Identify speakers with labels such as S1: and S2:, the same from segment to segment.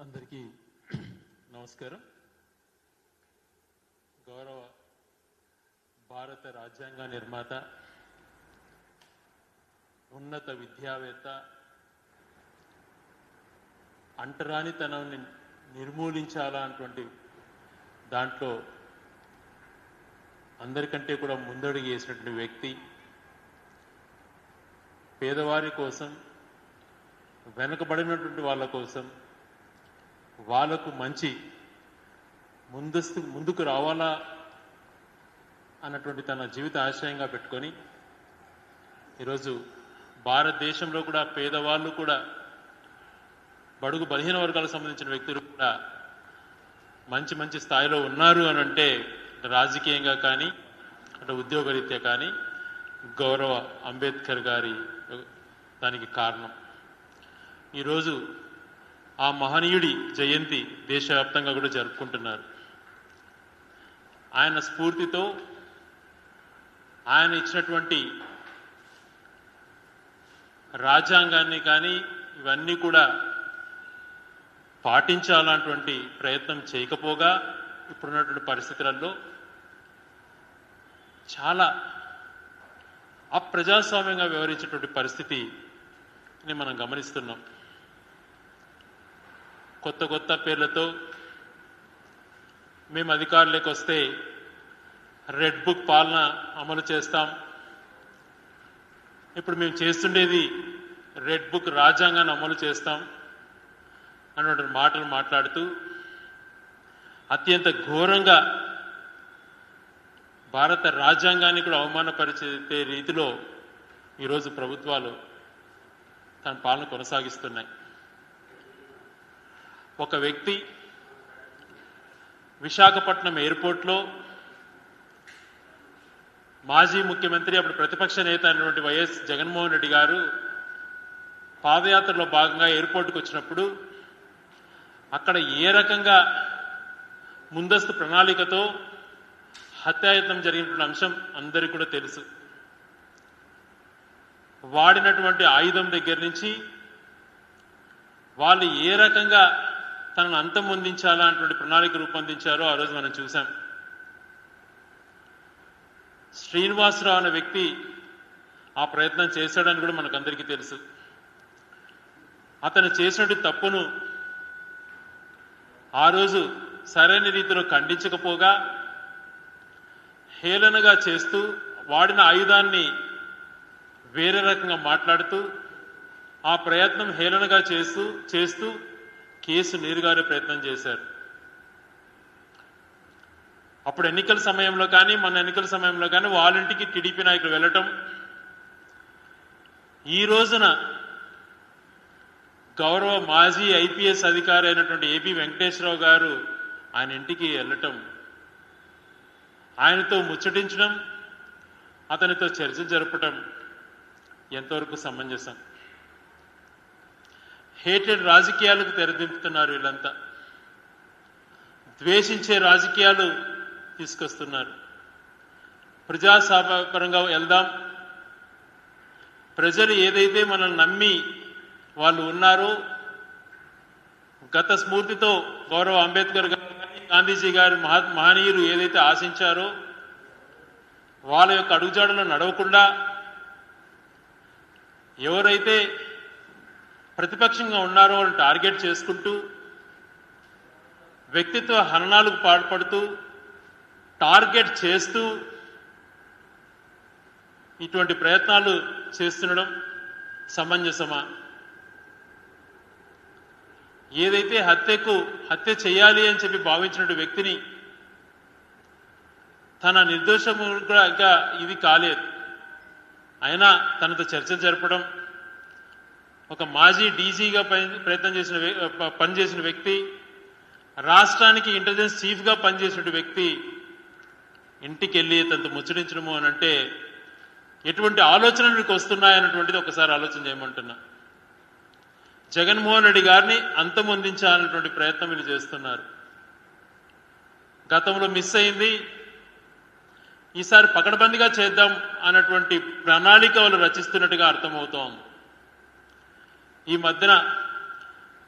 S1: అందరికీ నమస్కారం. గౌరవ భారత రాజ్యాంగ నిర్మాత, ఉన్నత విద్యావేత్త, అంటరానితనాన్ని నిర్మూలించాలన్నటువంటి దాంట్లో అందరికంటే కూడా ముందడుగు వేసినటువంటి వ్యక్తి, పేదవారి కోసం, వెనుకబడినటువంటి వాళ్ళ కోసం, వాళ్ళకు మంచి ముందుకు రావాలా అన్నటువంటి తన జీవిత ఆశయంగా పెట్టుకొని ఈరోజు భారతదేశంలో కూడా పేదవాళ్ళు కూడా, బడుగు బలహీన వర్గాలకు సంబంధించిన వ్యక్తులు కూడా మంచి మంచి స్థాయిలో ఉన్నారు అని అంటే రాజకీయంగా కానీ అంటే ఉద్యోగరీత్యా కానీ గౌరవ అంబేద్కర్ గారి దానికి కారణం. ఈరోజు ఆ మహనీయుడి జయంతి దేశవ్యాప్తంగా కూడా జరుపుకుంటున్నారు. ఆయన స్ఫూర్తితో, ఆయన ఇచ్చినటువంటి రాజ్యాంగాన్ని కానీ ఇవన్నీ కూడా పాటించాలన్నటువంటి ప్రయత్నం చేయకపోగా ఇప్పుడున్నటువంటి పరిస్థితులలో చాలా అప్రజాస్వామ్యంగా వ్యవహరించేటువంటి పరిస్థితిని మనం గమనిస్తున్నాం. కొత్త కొత్త పేర్లతో మేము అధికారులకు వస్తే రెడ్ బుక్ పాలన అమలు చేస్తాం, ఇప్పుడు మేము చేస్తుండేది రెడ్ బుక్ రాజ్యాంగాన్ని అమలు చేస్తాం అన్నటువంటి మాటలు మాట్లాడుతూ అత్యంత ఘోరంగా భారత రాజ్యాంగాన్ని కూడా అవమానపరిచే రీతిలో ఈరోజు ప్రభుత్వాలు తన పాలన కొనసాగిస్తున్నాయి. ఒక వ్యక్తి విశాఖపట్నం ఎయిర్పోర్ట్లో మాజీ ముఖ్యమంత్రి, అప్పుడు ప్రతిపక్ష నేత అయినటువంటి వైఎస్ జగన్మోహన్ రెడ్డి గారు పాదయాత్రలో భాగంగా ఎయిర్పోర్ట్కి వచ్చినప్పుడు అక్కడ ఏ రకంగా ముందస్తు ప్రణాళికతో హత్యాయత్నం జరిగినటువంటి అంశం అందరికీ కూడా తెలుసు. వాడినటువంటి ఆయుధం దగ్గర నుంచి వాళ్ళు ఏ రకంగా తనను అంతమొందించాలా అన్నటువంటి ప్రణాళిక రూపొందించారో ఆ రోజు మనం చూసాం. శ్రీనివాసరావు అనే వ్యక్తి ఆ ప్రయత్నం చేశాడని కూడా మనకందరికీ తెలుసు. అతను చేసినట్టు తప్పును ఆ రోజు సరైన రీతిలో ఖండించకపోగా హేళనగా చేస్తూ, వాడిన ఆయుధాన్ని వేరే రకంగా మాట్లాడుతూ, ఆ ప్రయత్నం హేళనగా చేస్తూ కేసు నీరుగారే ప్రయత్నం చేశారు. అప్పుడు ఎన్నికల సమయంలో కానీ మన ఎన్నికల సమయంలో కానీ వాళ్ళ ఇంటికి టీడీపీ నాయకులు వెళ్ళటం, ఈ రోజున గౌరవ మాజీ ఐపీఎస్ అధికారి అయినటువంటి ఏపీ వెంకటేశ్వరరావు గారు ఆయన ఇంటికి వెళ్ళటం, ఆయనతో ముచ్చటించడం, అతనితో చర్చలు జరపటం ఎంతవరకు సమంజసం? హేటెడ్ రాజకీయాలకు తెరదింపుతున్నారు వీళ్ళంతా. ద్వేషించే రాజకీయాలు తీసుకొస్తున్నారు. ప్రజాస్వామ్యపరంగా వెళ్దాం, ప్రజలు ఏదైతే మనల్ని నమ్మి వాళ్ళు ఉన్నారో, గత స్ఫూర్తితో గౌరవ అంబేద్కర్ గారు, గాంధీజీ గారు మహనీయులు ఏదైతే ఆశించారో వాళ్ళ యొక్క అడుగుజాడలో నడవకుండా, ఎవరైతే ప్రతిపక్షంగా ఉన్నారో వాళ్ళు టార్గెట్ చేసుకుంటూ, వ్యక్తిత్వ హననాలకు పాల్పడుతూ, టార్గెట్ చేస్తూ ఇటువంటి ప్రయత్నాలు చేస్తుండడం సమంజసమా? ఏదైతే హత్య చేయాలి అని చెప్పి భావించిన వ్యక్తిని తన నిర్దోషముగా ఇది కాలేదు, అయినా తనతో చర్చలు జరపడం, ఒక మాజీ డీజీగా పనిచేసిన వ్యక్తి, రాష్ట్రానికి ఇంటెలిజెన్స్ చీఫ్గా పనిచేసిన వ్యక్తి ఇంటికి వెళ్ళి తనతో ముచ్చటించడము అని అంటే ఎటువంటి ఆలోచనలు మీకు వస్తున్నాయన్నటువంటిది ఒకసారి ఆలోచన చేయమంటున్నా. జగన్మోహన్ రెడ్డి గారిని అంతమొందించాలన్నటువంటి ప్రయత్నం వీళ్ళు చేస్తున్నారు. గతంలో మిస్ అయింది, ఈసారి పకడ్బందీగా చేద్దాం అన్నటువంటి ప్రణాళిక వాళ్ళు రచిస్తున్నట్టుగా అర్థమవుతోంది. ఈ మధ్యన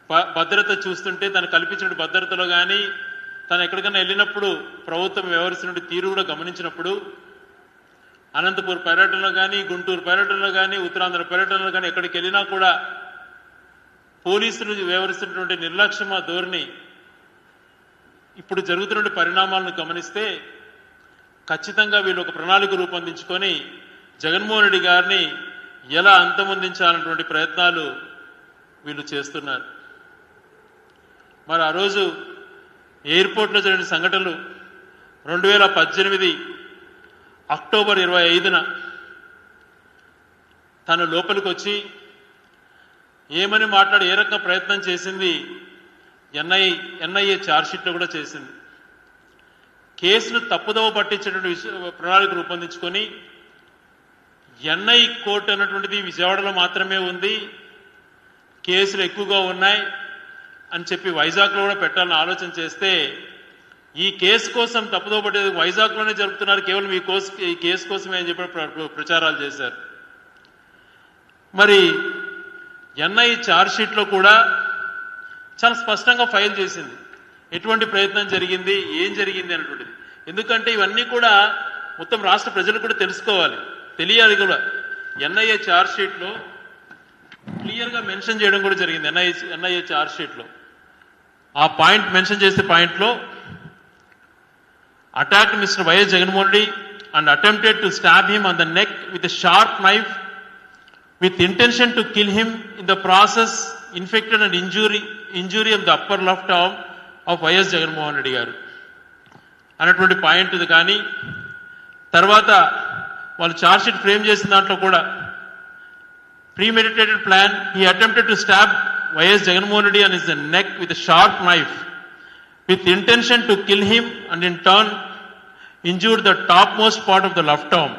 S1: భద్రత చూస్తుంటే తను కల్పించిన భద్రతలో కానీ తను ఎక్కడికైనా వెళ్ళినప్పుడు ప్రభుత్వం వ్యవహరిస్తున్న తీరు కూడా గమనించినప్పుడు అనంతపూర్ పర్యటనలో కానీ గుంటూరు పర్యటనలో కానీ ఉత్తరాంధ్ర పర్యటనలో కానీ ఎక్కడికి వెళ్ళినా కూడా పోలీసులు వ్యవహరిస్తున్నటువంటి నిర్లక్ష్యమ ధోరణి ఇప్పుడు జరుగుతున్న పరిణామాలను గమనిస్తే ఖచ్చితంగా వీళ్ళు ఒక ప్రణాళిక రూపొందించుకొని జగన్మోహన్ రెడ్డి గారిని ఎలా అంతమొందించాలన్నటువంటి ప్రయత్నాలు వీళ్ళు చేస్తున్నారు. మరి ఆ రోజు ఎయిర్పోర్ట్లో జరిగిన సంఘటనలు 2018 అక్టోబర్ 25న తను లోపలికి వచ్చి ఏమని మాట్లాడి ఏ రకంగా ప్రయత్నం చేసింది ఎన్ఐఏ ఛార్జ్షీట్లో కూడా చేసింది. కేసును తప్పుదోవ పట్టించేటువంటి ప్రణాళిక రూపొందించుకొని ఎన్ఐ కోర్టు అన్నటువంటిది విజయవాడలో మాత్రమే ఉంది, కేసులు ఎక్కువగా ఉన్నాయి అని చెప్పి వైజాగ్లో కూడా పెట్టాలని ఆలోచన చేస్తే ఈ కేసు కోసం తప్పుదోవ పట్టేది వైజాగ్లోనే జరుపుతున్నారు, కేవలం ఈ కేసు కోసమే అని చెప్పి ప్రచారాలు చేశారు. మరి ఎన్ఐ ఛార్జ్షీట్లో కూడా చాలా స్పష్టంగా ఫైల్ చేసింది ఎటువంటి ప్రయత్నం జరిగింది, ఏం జరిగింది అన్నటువంటిది. ఎందుకంటే ఇవన్నీ కూడా మొత్తం రాష్ట్ర ప్రజలు కూడా తెలుసుకోవాలి, తెలియాలి కూడా. ఎన్ఐఏ ఛార్జ్షీట్లో క్లియర్గా మెన్షన్ చేయడం కూడా జరిగింది. ఎన్ఐఏ ఛార్జ్షీట్లో ఆ పాయింట్ మెన్షన్ చేసే పాయింట్లో attacked mister YS Jaganmohan Reddy and attempted to stab him on the neck with a sharp knife with intention to kill him, in the process inflicted an injury of the upper left arm of YS Jaganmohan Reddy గారు అన్నటువంటి point ఇది. కానీ తర్వాత వాళ్ళు chargesheet frame చేసిన దాంట్లో కూడా premeditated plan, he attempted to stab YS Jaganmohan Reddy on his neck with a sharp knife with intention to kill him and in turn injured the topmost part of the left arm.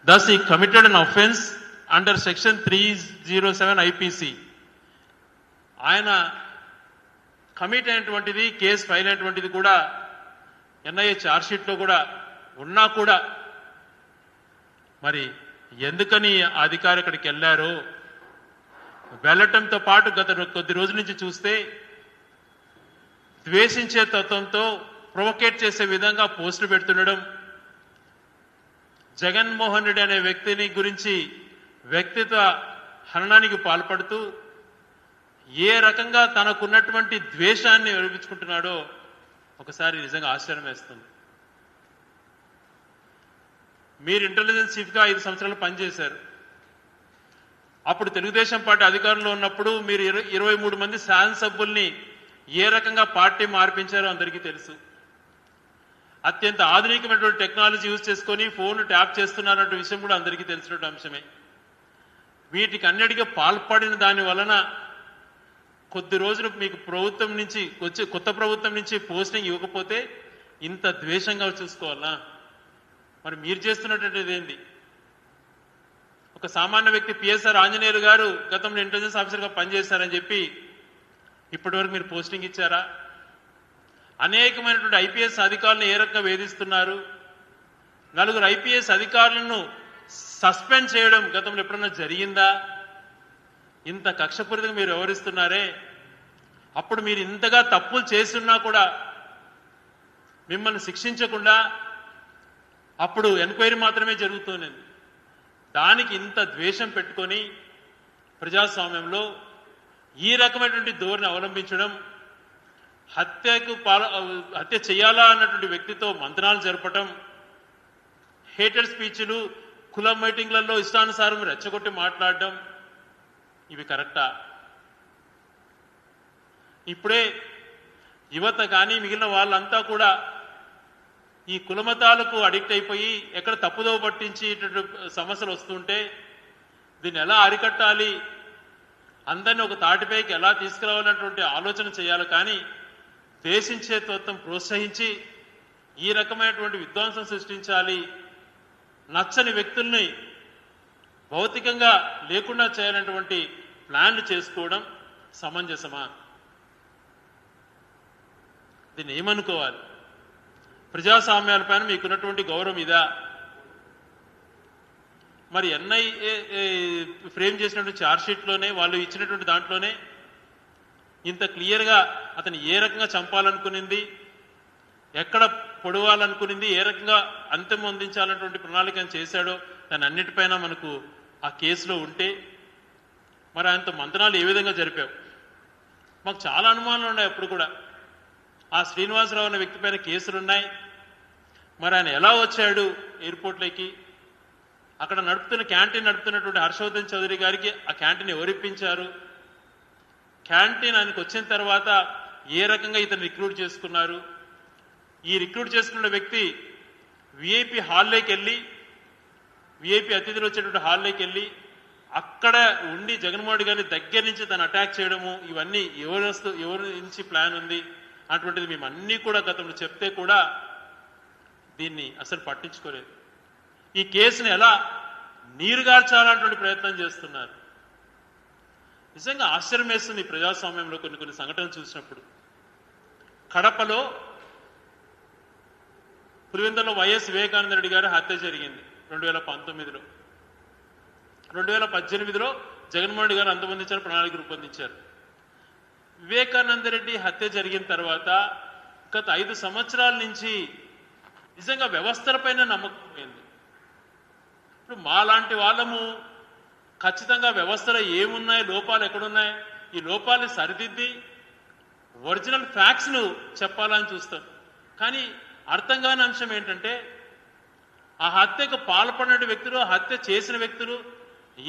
S1: Thus he committed an offence under section 307 IPC. ఆయన commit అయినటువంటిది, case file అయినటువంటిది కూడా NIA ఛార్జ్షీట్లో కూడా ఉన్నా కూడా మరి ఎందుకని అధికారి అక్కడికి వెళ్ళారో వెళ్ళటంతో పాటు గత కొద్ది రోజుల నుంచి చూస్తే ద్వేషించే తత్వంతో ప్రొవోకేట్ చేసే విధంగా పోస్టులు పెడుతుండడం, జగన్మోహన్ రెడ్డి అనే వ్యక్తిని గురించి వ్యక్తిత్వ హననానికి పాల్పడుతూ ఏ రకంగా తనకున్నటువంటి ద్వేషాన్ని వినిపించుకుంటున్నాడో ఒకసారి నిజంగా ఆశ్చర్యం వేస్తుంది. మీరు ఇంటెలిజెన్స్ చీఫ్గా 5 సంవత్సరాలు పనిచేశారు. అప్పుడు తెలుగుదేశం పార్టీ అధికారంలో ఉన్నప్పుడు మీరు 23 మంది శాసనసభ్యుల్ని ఏ రకంగా పార్టీ మార్పించారో అందరికీ తెలుసు. అత్యంత ఆధునికమైనటువంటి టెక్నాలజీ యూజ్ చేసుకొని ఫోన్ ట్యాప్ చేస్తున్నారన్న విషయం కూడా అందరికీ తెలిసినటువంటి అంశమే. వీటికి అన్నిటికీ పాల్పడిన దాని వలన కొద్ది రోజులు మీకు ప్రభుత్వం నుంచి కొత్త ప్రభుత్వం నుంచి పోస్టింగ్ ఇవ్వకపోతే ఇంత ద్వేషంగా చూసుకోవాలా? మరి మీరు చేస్తున్నటువంటిది ఏంది? ఒక సామాన్య వ్యక్తి పిఎస్ఆర్ ఆంజనేయులు గారు గతంలో ఇంటెలిజెన్స్ ఆఫీసర్గా పనిచేశారని చెప్పి ఇప్పటివరకు మీరు పోస్టింగ్ ఇచ్చారా? అనేకమైనటువంటి ఐపీఎస్ అధికారులను ఏ రకంగా వేధిస్తున్నారు? 4 ఐపీఎస్ అధికారులను సస్పెండ్ చేయడం గతంలో ఎప్పుడన్నా జరిగిందా? ఇంత కక్షపూరితంగా మీరు వ్యవహరిస్తున్నారే, అప్పుడు మీరు ఇంతగా తప్పులు చేస్తున్నా కూడా మిమ్మల్ని శిక్షించకుండా అప్పుడు ఎంక్వైరీ మాత్రమే జరుగుతుంది. దానికి ఇంత ద్వేషం పెట్టుకొని ప్రజాస్వామ్యంలో ఈ రకమైనటువంటి ధోరణి అవలంబించడం, హత్య చేయాలా అన్నటువంటి వ్యక్తితో మంత్రాలు జరపటం, హేటెడ్ స్పీచ్లు, కుల మీటింగ్లలో ఇష్టానుసారం రెచ్చగొట్టి మాట్లాడడం, ఇవి కరెక్టా? ఇప్పుడే యువత కానీ మిగిలిన వాళ్ళంతా కూడా ఈ కులమతాలకు అడిక్ట్ అయిపోయి ఎక్కడ తప్పుదోవ పట్టించి సమస్యలు వస్తుంటే దీన్ని ఎలా అరికట్టాలి, అందరినీ ఒక తాటిపైకి ఎలా తీసుకురావాలన్నటువంటి ఆలోచన చేయాలి. కానీ ద్వేషించే తత్వం ప్రోత్సహించి ఈ రకమైనటువంటి విధ్వంసం సృష్టించాలి, నచ్చని వ్యక్తుల్ని భౌతికంగా లేకుండా చేయాలన్నటువంటి ప్లాన్లు చేసుకోవడం సమంజసమా? దీన్ని ఏమనుకోవాలి? ప్రజాస్వామ్యాలపైన మీకున్నటువంటి గౌరవం ఇదా? మరి ఎన్ఐఏ ఫ్రేమ్ చేసినటువంటి ఛార్జ్షీట్లోనే వాళ్ళు ఇచ్చినటువంటి దాంట్లోనే ఇంత క్లియర్గా అతను ఏ రకంగా చంపాలనుకునింది, ఎక్కడ పొడవాలనుకునింది, ఏ రకంగా అంతం అందించాలన్నటువంటి ప్రణాళికను చేశాడో దాని అన్నిటిపైన మనకు ఆ కేసులో ఉంటే మరి ఆయనతో మంతనాలు ఏ విధంగా జరిపావు. మాకు చాలా అనుమానాలు ఉన్నాయి. అప్పుడు కూడా ఆ శ్రీనివాసరావు అనే వ్యక్తి పైన కేసులున్నాయి. మరి ఆయన ఎలా వచ్చాడు ఎయిర్పోర్ట్లోకి, అక్కడ క్యాంటీన్ నడుపుతున్నటువంటి హర్షవర్ధన్ చౌదరి గారికి ఆ క్యాంటీన్ ఎవరిప్పించారు, క్యాంటీన్ ఆయనకు వచ్చిన తర్వాత ఏ రకంగా ఇతను రిక్రూట్ చేసుకున్నారు, ఈ రిక్రూట్ చేసుకున్న వ్యక్తి విఐపి హాల్లోకి వెళ్ళి, విఐపి అతిథులు వచ్చేటువంటి హాల్లోకి వెళ్ళి అక్కడ ఉండి జగన్మోహన్ గారిని దగ్గర నుంచి తను అటాక్ చేయడము, ఇవన్నీ ఎవరి నుంచి ప్లాన్ ఉంది అటువంటిది మేము అన్నీ కూడా గతంలో చెప్తే కూడా దీన్ని అసలు పట్టించుకోలేదు. ఈ కేసుని ఎలా నీరుగార్చాలన్నటువంటి ప్రయత్నం చేస్తున్నారు. నిజంగా ఆశ్చర్యం వేస్తుంది ఈ ప్రజాస్వామ్యంలో కొన్ని సంఘటనలు చూసినప్పుడు. కడపలో పులివెందులలో వైఎస్ వివేకానంద రెడ్డి గారి హత్య జరిగింది 2019లో. 2018లో జగన్మోహన్ రెడ్డి గారు అంతమందించారు, ప్రణాళిక రూపొందించారు. వివేకానంద రెడ్డి హత్య జరిగిన తర్వాత గత 5 సంవత్సరాల నుంచి నిజంగా వ్యవస్థలపైన నమ్మకం పోయింది. ఇప్పుడు మాలాంటి వాళ్ళము ఖచ్చితంగా వ్యవస్థలో ఏమున్నాయి, లోపాలు ఎక్కడున్నాయి, ఈ లోపాలని సరిదిద్ది ఒరిజినల్ ఫ్యాక్ట్స్ను చెప్పాలని చూస్తాం. కానీ అర్థం కాని అంశం ఏంటంటే ఆ హత్యకు పాల్పడిన వ్యక్తులు, హత్య చేసిన వ్యక్తులు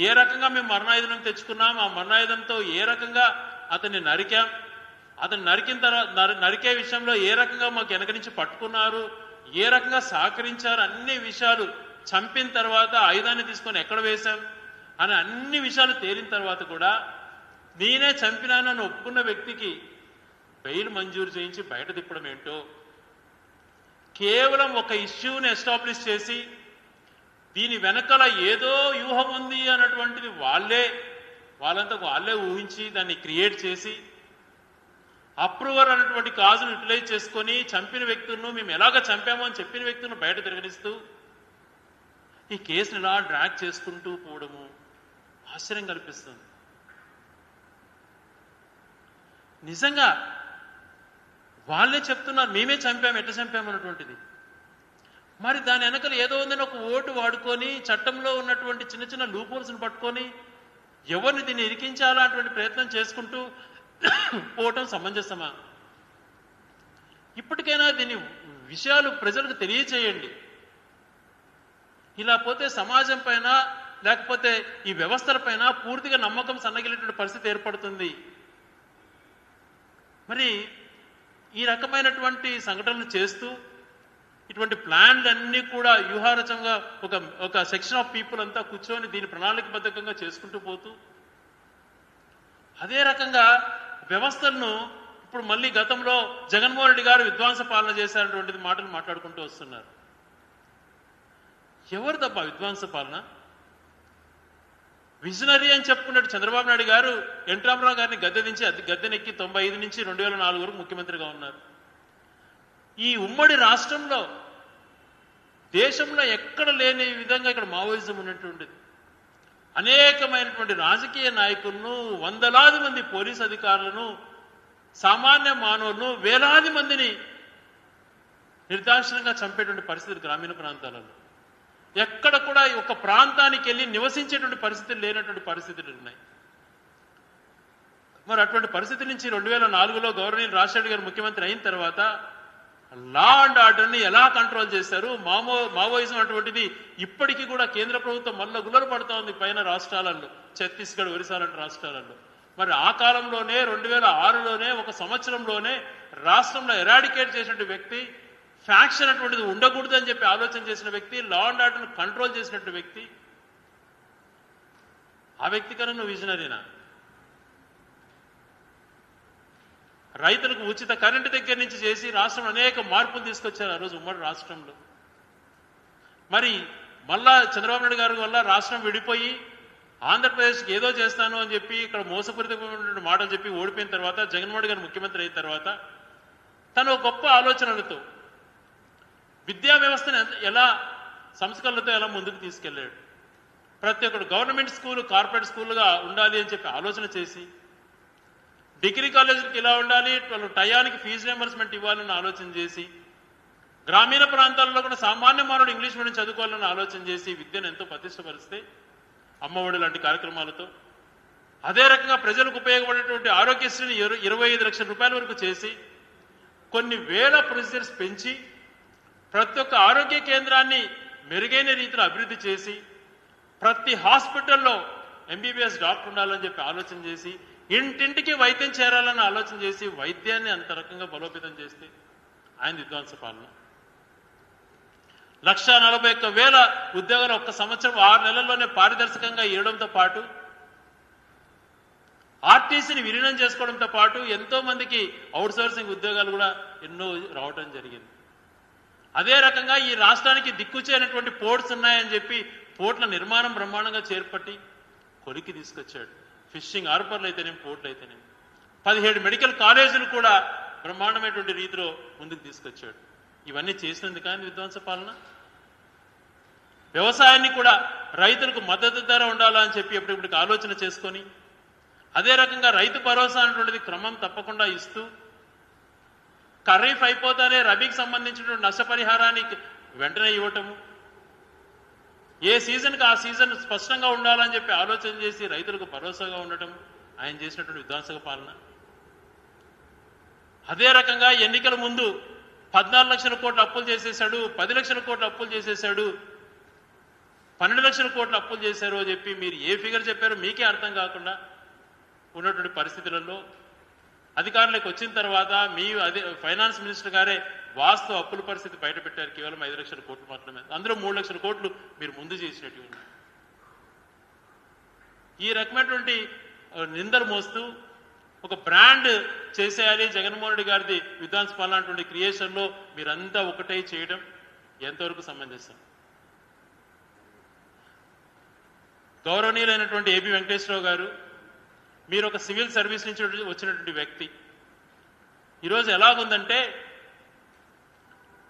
S1: ఏ రకంగా మేము మరణాయుధం తెచ్చుకున్నాం, ఆ మరణాయుధంతో ఏ రకంగా అతన్ని నరికాం, అతను నరికిన తర్వాత నరికే విషయంలో ఏ రకంగా మాకు వెనక నుంచి పట్టుకున్నారు, ఏ రకంగా సహకరించారు, అన్ని విషయాలు చంపిన తర్వాత ఆయుధాన్ని తీసుకొని ఎక్కడ వేశాం అని అన్ని విషయాలు తేలిన తర్వాత కూడా నేనే చంపినానని ఒప్పుకున్న వ్యక్తికి బెయిల్ మంజూరు చేయించి బయట తిప్పడం ఏంటో, కేవలం ఒక ఇష్యూని ఎస్టాబ్లిష్ చేసి దీని వెనకాల ఏదో వ్యూహం ఉంది అన్నటువంటిది వాళ్ళంతా వాళ్ళే ఊహించి దాన్ని క్రియేట్ చేసి అప్రూవర్ అన్నటువంటి కాజును యూటిలైజ్ చేసుకొని చంపిన వ్యక్తులను మేము ఎలాగ చంపామో అని చెప్పిన వ్యక్తులను బయట తిరగనిస్తూ ఈ కేసును ఇలా డ్రాగ్ చేసుకుంటూ పోవడము ఆశ్చర్యం కల్పిస్తుంది. నిజంగా వాళ్ళే చెప్తున్నారు మేమే చంపాము, ఎట్లా చంపామన్నటువంటిది. మరి దాని వెనకలు ఏదో ఉందని ఒక ఓటు వాడుకొని చట్టంలో ఉన్నటువంటి చిన్న చిన్న లూపోల్స్ని పట్టుకొని ఎవరిని దీన్ని ఇరికించాలా అటువంటి ప్రయత్నం చేసుకుంటూ పోవటం సమంజసమా? ఇప్పటికైనా దీని విషయాలు ప్రజలకు తెలియచేయండి. ఇలా పోతే సమాజం పైన లేకపోతే ఈ వ్యవస్థల పైన పూర్తిగా నమ్మకం సన్నగిలేటువంటి పరిస్థితి ఏర్పడుతుంది. మరి ఈ రకమైనటువంటి సంఘటనలు చేస్తూ ఇటువంటి ప్లాన్లన్నీ కూడా వ్యూహారచంగా ఒక సెక్షన్ ఆఫ్ పీపుల్ అంతా కూర్చొని దీని ప్రణాళికబద్ధంగా చేసుకుంటూ పోతూ అదే రకంగా వ్యవస్థలను ఇప్పుడు మళ్ళీ గతంలో జగన్మోహన్ రెడ్డి గారు విధ్వంస పాలన చేశారనేటువంటిది మాటలు మాట్లాడుకుంటూ వస్తున్నారు. ఎవరు తప్ప విధ్వంస పాలన? విజనరీ అని చెప్పుకున్నట్టు చంద్రబాబు నాయుడు గారు ఎన్ రామారావు గారిని గద్దెనెక్కి 95 నుంచి 2004 వరకు ముఖ్యమంత్రిగా ఉన్నారు. ఈ ఉమ్మడి రాష్ట్రంలో దేశంలో ఎక్కడ లేని విధంగా ఇక్కడ మావోయిజం ఉన్నటువంటిది. అనేకమైనటువంటి రాజకీయ నాయకులను, వందలాది మంది పోలీస్ అధికారులను, సామాన్య మానవులను, వేలాది మందిని నిర్దాక్షిణ్యంగా చంపేటువంటి పరిస్థితులు గ్రామీణ ప్రాంతాలలో. ఎక్కడ కూడా ఒక ప్రాంతానికి వెళ్ళి నివసించేటువంటి పరిస్థితులు లేనటువంటి పరిస్థితులు ఉన్నాయి. మరి అటువంటి పరిస్థితి నుంచి 2004లో గవర్నర్ రాజశేఖర్ గారు ముఖ్యమంత్రి అయిన తర్వాత లా అండ్ ఆర్డర్ని ఎలా కంట్రోల్ చేశారు? మావోయిజం అటువంటిది ఇప్పటికీ కూడా కేంద్ర ప్రభుత్వం మళ్ళీ గుల్లలు పడుతూ ఉంది పైన రాష్ట్రాలలో, ఛత్తీస్గఢ్, ఒరిస్సా లాంటి రాష్ట్రాలలో. మరి ఆ కాలంలోనే 2006లోనే ఒక సంవత్సరంలోనే రాష్ట్రంలో ఎరాడికేట్ చేసినటువంటి వ్యక్తి, ఫ్యాక్షన్ అటువంటిది ఉండకూడదు అని చెప్పి ఆలోచన చేసిన వ్యక్తి, లా అండ్ ఆర్డర్ను కంట్రోల్ చేసినట్టు వ్యక్తి, ఆ వ్యక్తి కన్నా నువ్వు విజనరీనా? రైతులకు ఉచిత కరెంటు దగ్గర నుంచి చేసి రాష్ట్రంలో అనేక మార్పులు తీసుకొచ్చారు ఆ రోజు ఉమ్మడి రాష్ట్రంలో. మరి మళ్ళా చంద్రబాబు నాయుడు గారి వల్ల రాష్ట్రం విడిపోయి ఆంధ్రప్రదేశ్కి ఏదో చేస్తాను అని చెప్పి ఇక్కడ మోసపూరితమైనటువంటి మాటలు చెప్పి ఓడిపోయిన తర్వాత జగన్మోహన్ గారు ముఖ్యమంత్రి అయిన తర్వాత తను గొప్ప ఆలోచనలతో విద్యా వ్యవస్థను ఎలా సంస్కరణలతో ఎలా ముందుకు తీసుకెళ్లాడు. ప్రతి ఒక్కరు గవర్నమెంట్ స్కూల్ కార్పొరేట్ స్కూల్గా ఉండాలి అని చెప్పి ఆలోచన చేసి డిగ్రీ కాలేజీలకు ఇలా ఉండాలి, వాళ్ళు టయానికి ఫీజు రియంబర్స్మెంట్ ఇవ్వాలని ఆలోచన చేసి, గ్రామీణ ప్రాంతాల్లో కూడా సామాన్య మానవుడు ఇంగ్లీష్ మీడియం చదువుకోవాలని ఆలోచన చేసి విద్యను ఎంతో ప్రతిష్టపరిస్తే అమ్మఒడి లాంటి కార్యక్రమాలతో, అదే రకంగా ప్రజలకు ఉపయోగపడేటువంటి ఆరోగ్యశ్రీని 25 లక్షల రూపాయల వరకు చేసి, కొన్ని వేల ప్రొసీజర్స్ పెంచి, ప్రతి ఒక్క ఆరోగ్య కేంద్రాన్ని మెరుగైన రీతిలో అభివృద్ధి చేసి, ప్రతి హాస్పిటల్లో ఎంబీబీఎస్ డాక్టర్ ఉండాలని చెప్పి ఆలోచన చేసి, ఇంటింటికి వైద్యం చేరాలని ఆలోచన చేసి, వైద్యాన్ని అంత రకంగా బలోపేతం చేస్తే ఆయన విధ్వంస పాలన. 1,41,000 ఉద్యోగాలు ఒక్క సంవత్సరం 6 నెలల్లోనే పారదర్శకంగా ఇవ్వడంతో పాటు, ఆర్టీసీని విలీనం చేసుకోవడంతో పాటు ఎంతో మందికి అవుట్సోర్సింగ్ ఉద్యోగాలు కూడా ఎన్నో రావడం జరిగింది. అదే రకంగా ఈ రాష్ట్రానికి దిక్కుచేయనటువంటి పోర్ట్స్ ఉన్నాయని చెప్పి పోర్ట్ల నిర్మాణం బ్రహ్మాండంగా చేపట్టి కొలికి తీసుకొచ్చాడు. ఫిషింగ్ హార్బర్లు అయితేనేమి, పోర్ట్లు అయితేనేమి, 17 మెడికల్ కాలేజీలు కూడా బ్రహ్మాండమైనటువంటి రీతిలో ముందుకు తీసుకొచ్చాడు. ఇవన్నీ చేసినందుకు కానీ విధ్వంస పాలన. వ్యవసాయాన్ని కూడా రైతులకు మద్దతు ధర ఉండాలని చెప్పి ఎప్పటికప్పటికి ఆలోచన చేసుకొని, అదే రకంగా రైతు భరోసా అనేటువంటిది క్రమం తప్పకుండా ఇస్తూ, ఖరీఫ్ అయిపోతానే రబీకి సంబంధించినటువంటి నష్టపరిహారాన్ని వెంటనే ఇవ్వటము, ఏ సీజన్కి ఆ సీజన్ స్పష్టంగా ఉండాలని చెప్పి ఆలోచన చేసి రైతులకు భరోసాగా ఉండటం ఆయన చేసినటువంటి విధ్వంసక పాలన. అదే రకంగా ఎన్నికల ముందు 14 లక్షల కోట్ల అప్పులు చేసేశాడు, 10 లక్షల కోట్ల అప్పులు చేసేశాడు, 12 లక్షల కోట్ల అప్పులు చేశారు అని చెప్పి మీరు ఏ ఫిగర్ చెప్పారో మీకే అర్థం కాకుండా ఉన్నటువంటి పరిస్థితులలో అధికారులకు వచ్చిన తర్వాత మీ ఫైనాన్స్ మినిస్టర్ గారే వాస్తవ అప్పుల పరిస్థితి బయటపెట్టారు. కేవలం 5 లక్షల కోట్లు మాత్రమే, అందులో 3 లక్షల కోట్లు మీరు ముందు చేసినట్టు ఉన్నాయి. ఈ రకమైనటువంటి నిందలు మోస్తూ ఒక బ్రాండ్ చేసేయాలి జగన్మోహన్ రెడ్డి గారిది విధ్వంస పాలన అటువంటి క్రియేషన్లో మీరంతా ఒకటై చేయడం ఎంతవరకు సమంజసం? గౌరవనీయులైనటువంటి ఏబి వెంకటేశ్వరరావు గారు, మీరు ఒక సివిల్ సర్వీస్ నుంచి వచ్చినటువంటి వ్యక్తి. ఈరోజు ఎలాగుందంటే,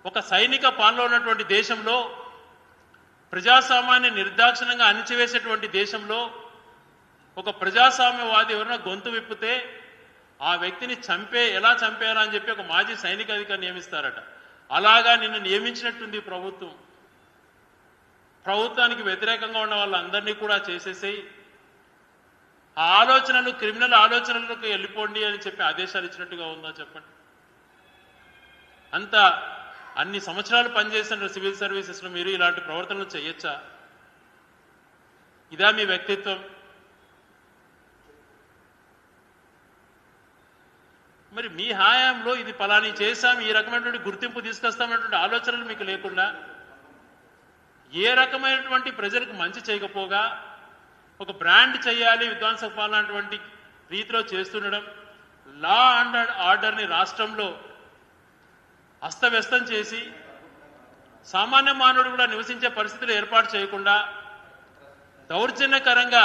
S1: ఒక సైనిక పాలన ఉన్నటువంటి దేశంలో, ప్రజాస్వామ్యాన్ని నిర్దాక్షిణ్యంగా అణిచివేసేటువంటి దేశంలో ఒక ప్రజాస్వామ్యవాది ఎవరైనా గొంతు విప్పితే ఆ వ్యక్తిని ఎలా చంపారా అని చెప్పి ఒక మాజీ సైనిక అధికారి నియమిస్తారట. అలాగా నిన్ను నియమించినట్టుంది ప్రభుత్వం. ప్రభుత్వానికి వ్యతిరేకంగా ఉన్న వాళ్ళందరినీ కూడా చేసేసేయి, ఆ ఆలోచనలు క్రిమినల్ ఆలోచనలకు వెళ్ళిపోండి అని చెప్పి ఆదేశాలు ఇచ్చినట్టుగా ఉందా చెప్పండి? అంత అన్ని సంవత్సరాలు పనిచేసిన సివిల్ సర్వీసెస్లో మీరు ఇలాంటి ప్రవర్తనలు చేయొచ్చా? ఇదా మీ వ్యక్తిత్వం? మరి మీ హాయంలో ఇది పలాని చేశాం, ఈ రకమైనటువంటి గుర్తింపు తీసుకొస్తామన్నటువంటి ఆలోచనలు మీకు లేకుండా, ఏ రకమైనటువంటి ప్రజలకు మంచి చేయకపోగా ఒక బ్రాండ్ చేయాలి విధ్వంసక పాలన అటువంటి రీతిలో చేస్తుండడం, లా అండ్ ఆర్డర్ని రాష్ట్రంలో అస్తవ్యస్తం చేసి సామాన్య మానవుడు కూడా నివసించే పరిస్థితులు ఏర్పాటు చేయకుండా దౌర్జన్యకరంగా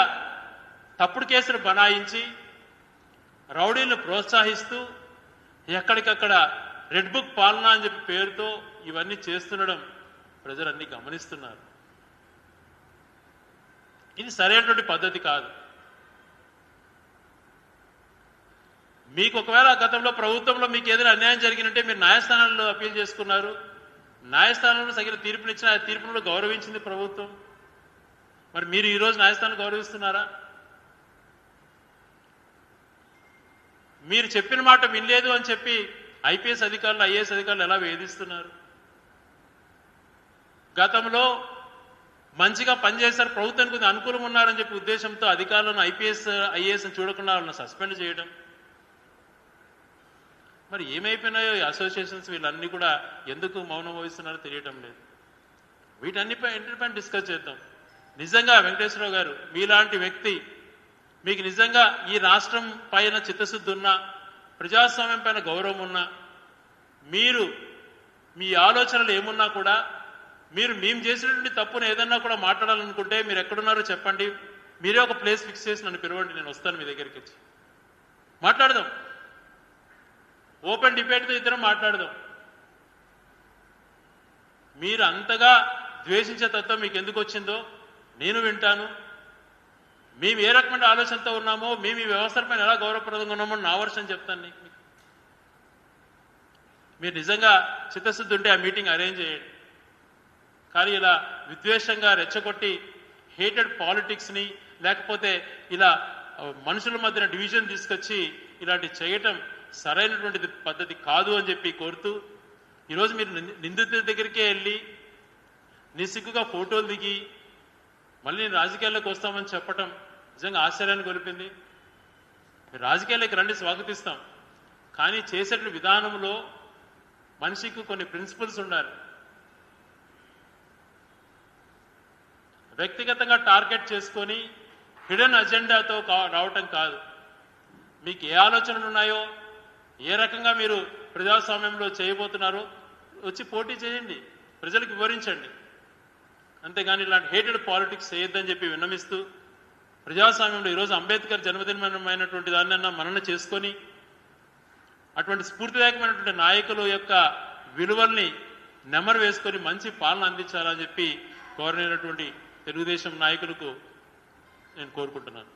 S1: తప్పుడు కేసులు బనాయించి రౌడీలను ప్రోత్సహిస్తూ ఎక్కడికక్కడ రెడ్ బుక్ పాలన అని చెప్పి పేరుతో ఇవన్నీ చేస్తుండడం ప్రజలన్నీ గమనిస్తున్నారు. ఇది సరైనటువంటి పద్ధతి కాదు. మీకు ఒకవేళ గతంలో ప్రభుత్వంలో మీకు ఏదైనా అన్యాయం జరిగినట్టే మీరు న్యాయస్థానాల్లో అప్పీల్ చేసుకున్నారు, న్యాయస్థానంలో సగిన తీర్పునిచ్చిన ఆ తీర్పును గౌరవించింది ప్రభుత్వం. మరి మీరు ఈరోజు న్యాయస్థానం గౌరవిస్తున్నారా? మీరు చెప్పిన మాట వినలేదు అని చెప్పి ఐపీఎస్ అధికారులు ఐఏఎస్ అధికారులు ఎలా వేధిస్తున్నారు? గతంలో మంచిగా పనిచేశారు, ప్రభుత్వానికి కొంచెం అనుకూలంగా ఉన్నారని చెప్పి ఉద్దేశంతో అధికారులను ఐపీఎస్ ఐఏఎస్ చూడకుండా వాళ్ళని సస్పెండ్ చేయడం. మరి ఏమైపోయినాయో ఈ అసోసియేషన్స్ వీళ్ళన్నీ కూడా ఎందుకు మౌనం వహిస్తున్నారో తెలియటం లేదు. వీటన్నిపైన డిస్కస్ చేద్దాం. నిజంగా వెంకటేశ్వరరావు గారు మీలాంటి వ్యక్తి, మీకు నిజంగా ఈ రాష్ట్రం పైన చిత్తశుద్ధి ఉన్నా, ప్రజాస్వామ్యం పైన గౌరవం ఉన్నా, మీరు మీ ఆలోచనలు ఏమున్నా కూడా మీరు మేము చేసినటువంటి తప్పును ఏదన్నా కూడా మాట్లాడాలనుకుంటే మీరు ఎక్కడున్నారో చెప్పండి, మీరే ఒక ప్లేస్ ఫిక్స్ చేసి నన్ను పిలవండి, నేను వస్తాను మీ దగ్గరికి వచ్చి మాట్లాడదాం. ఓపెన్ డిబేట్తో ఇద్దరం మాట్లాడదాం. మీరు అంతగా ద్వేషించే తత్వం మీకు ఎందుకు వచ్చిందో నేను వింటాను. మేము ఏ రకమైన ఆలోచనతో ఉన్నామో, మేము ఈ వ్యవస్థలపైన ఎలా గౌరవప్రదంగా ఉన్నామో నా వర్షం చెప్తాను నీకు. మీరు నిజంగా చిత్తశుద్ధి ఉంటే ఆ మీటింగ్ అరేంజ్ చేయండి. కానీ ఇలా విద్వేషంగా రెచ్చగొట్టి హేటెడ్ పాలిటిక్స్ని, లేకపోతే ఇలా మనుషుల మధ్యన డివిజన్ తీసుకొచ్చి ఇలాంటి చేయటం సరైనటువంటిది పద్ధతి కాదు అని చెప్పి కోరుతూ, ఈరోజు మీరు నిందితుల దగ్గరికే వెళ్ళి నిస్సిగ్గుగా ఫోటోలు దిగి మళ్ళీ నేను రాజకీయాల్లోకి వస్తామని చెప్పటం నిజంగా ఆశ్చర్యాన్ని కొలిపింది. రాజకీయాల్లోకి రండి, స్వాగతిస్తాం. కానీ చేసే విధానంలో మనిషికి కొన్ని ప్రిన్సిపల్స్ ఉండాలి. వ్యక్తిగతంగా టార్గెట్ చేసుకొని హిడెన్ అజెండాతో రావటం కాదు. మీకు ఏ ఆలోచనలు ఉన్నాయో, ఏ రకంగా మీరు ప్రజాస్వామ్యంలో చేయబోతున్నారో వచ్చి పోటీ చేయండి, ప్రజలకు వివరించండి. అంతేగాని ఇలాంటి హేటెడ్ పాలిటిక్స్ చేయొద్దని చెప్పి విన్నమిస్తూ, ప్రజాస్వామ్యంలో ఈరోజు అంబేద్కర్ జన్మదినమైనటువంటి దాన్ని మనన చేసుకొని అటువంటి స్ఫూర్తిదాయకమైనటువంటి నాయకుల యొక్క విలువల్ని నెమరు వేసుకొని మంచి పాలన అందించాలని చెప్పి కోరనటువంటి తెలుగుదేశం నాయకులకు నేను కోరుకుంటున్నాను.